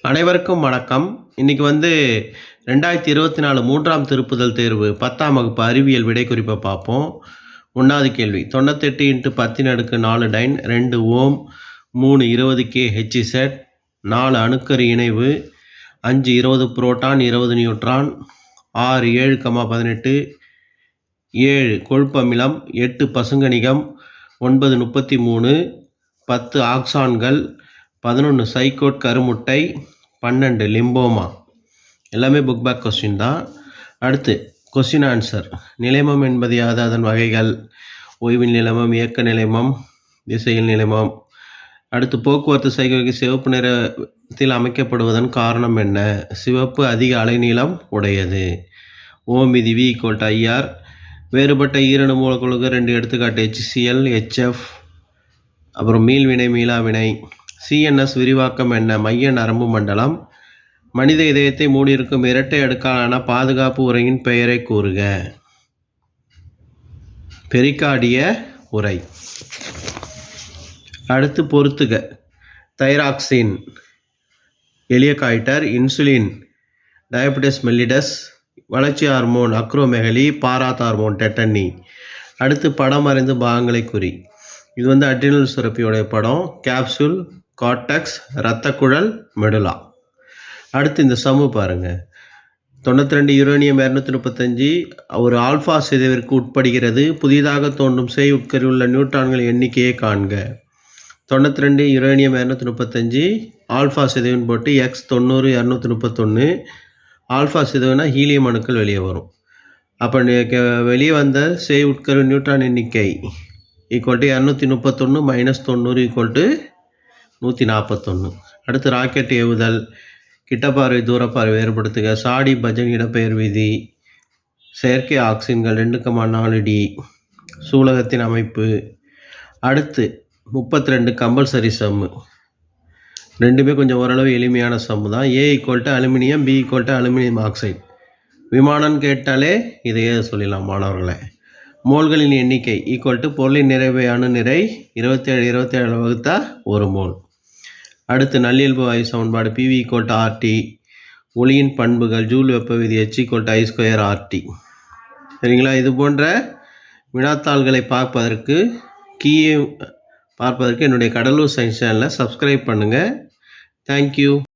அனைவருக்கும் வணக்கம். இன்னைக்கு 2024 3ஆம் திருப்புதல் தேர்வு 10ஆம் வகுப்பு அறிவியல் விடை குறிப்பை பார்ப்போம். 1வது கேள்வி 98 × 10⁴ டைன் 2 ஓம் 3 20 K HZ 4 அணுக்கரு இணைவு 5 20 புரோட்டான் 20 நியூட்ரான் 6 7, 18 7 கொழுப்பமிலம் 8 பசுங்கணிகம் 9 33 10 ஆக்சான்கள் 11 சைகோட் கருமுட்டை 12 லிம்போமா. எல்லாமே புக் பேக் கொஸ்டின் தான். அடுத்து கொஸ்டின் ஆன்சர். நிலைமம் என்பது யாது, அதன் வகைகள், ஓய்வில் நிலைமம், இயக்க நிலைமம், திசையில் நிலைமம். அடுத்து போக்குவரத்து சைகைக்கு சிவப்பு நிறத்தில் அமைக்கப்படுவதன் காரணம் என்ன? சிவப்பு அதிக அலைநீளம் உடையது. ஓம் விதி V = IR. வேறுபட்ட ஈரணு மூலக்கூறுக்கு 2 எடுத்துக்காட்டு HCl HF. அப்புறம் மீள்வினை மீளா வினை. CNS விரிவாக்கம் என்ன? மைய நரம்பு மண்டலம். மனித இதயத்தை மூடியிருக்கும் இரட்டை அடுக்காலான பாதுகாப்பு உறையின் பெயரை கூறுக. பெரிகார்டிய உறை. அடுத்து பொறுத்துக. தைராக்சின் எலியகாய்டர், இன்சுலின் டயபெட்டிஸ் மெல்லிடஸ், வளர்ச்சி hormone acromegaly, Bharat hormone tetany. அடுத்து படம் அறிந்து பாகங்களை குறி. இது அட்ரினல் சுரப்பியோடைய படம். கேப்சூல், கார்டெக்ஸ், இரத்த குழல், மெடுலா. அடுத்து இந்த சமு பாருங்கள். 92 யுரேனியம் 235 ஒரு ஆல்ஃபா சிதைவிற்கு உட்படுகிறது. புதிதாக தோன்றும் செய் உட்கரு உள்ள நியூட்ரான்கள் எண்ணிக்கையை காண்க. 92 யுரேனியம் 235 ஆல்ஃபா சிதைவின் போட்டு X 90 231. ஆல்ஃபா சிதைவுனா ஹீலியம் அணுக்கள் வெளியே வரும். அப்போ வெளியே வந்த செய் உட்கரு நியூட்ரான் எண்ணிக்கை = 231 - 90 = 141. அடுத்து ராக்கெட் ஏவுதல். கிட்டப்பார்வை தூரப்பார்வை வேறுபடுத்துக. சாடி பஜன் இடப்பெயர் விதி. செயற்கை ஆக்சின்கள் 2,4D. சூலகத்தின் அமைப்பு. அடுத்து 32 கம்பல்சரி சம்மு. ரெண்டுமே கொஞ்சம் ஓரளவு எளிமையான சம்மு தான். A = aluminium, B = aluminium oxide. விமானம்னு கேட்டாலே இதையே சொல்லலாம் மாணவர்களே. மோல்களின் எண்ணிக்கை = பொருளின் நிறைவை அணு நிறை 27 27 வகுத்தா 1 மோல். அடுத்து நல்லியல்பு வாயு சமன்பாடு. PV = RT. ஒளியின் பண்புகள். ஜூல் வெப்ப விதி. H = I²RT. சரிங்களா? இது போன்ற வினாத்தாள்களை பார்ப்பதற்கு என்னுடைய கடலூர் சயின்ஸ் சேனலை சப்ஸ்கிரைப் பண்ணுங்கள். தேங்க்யூ.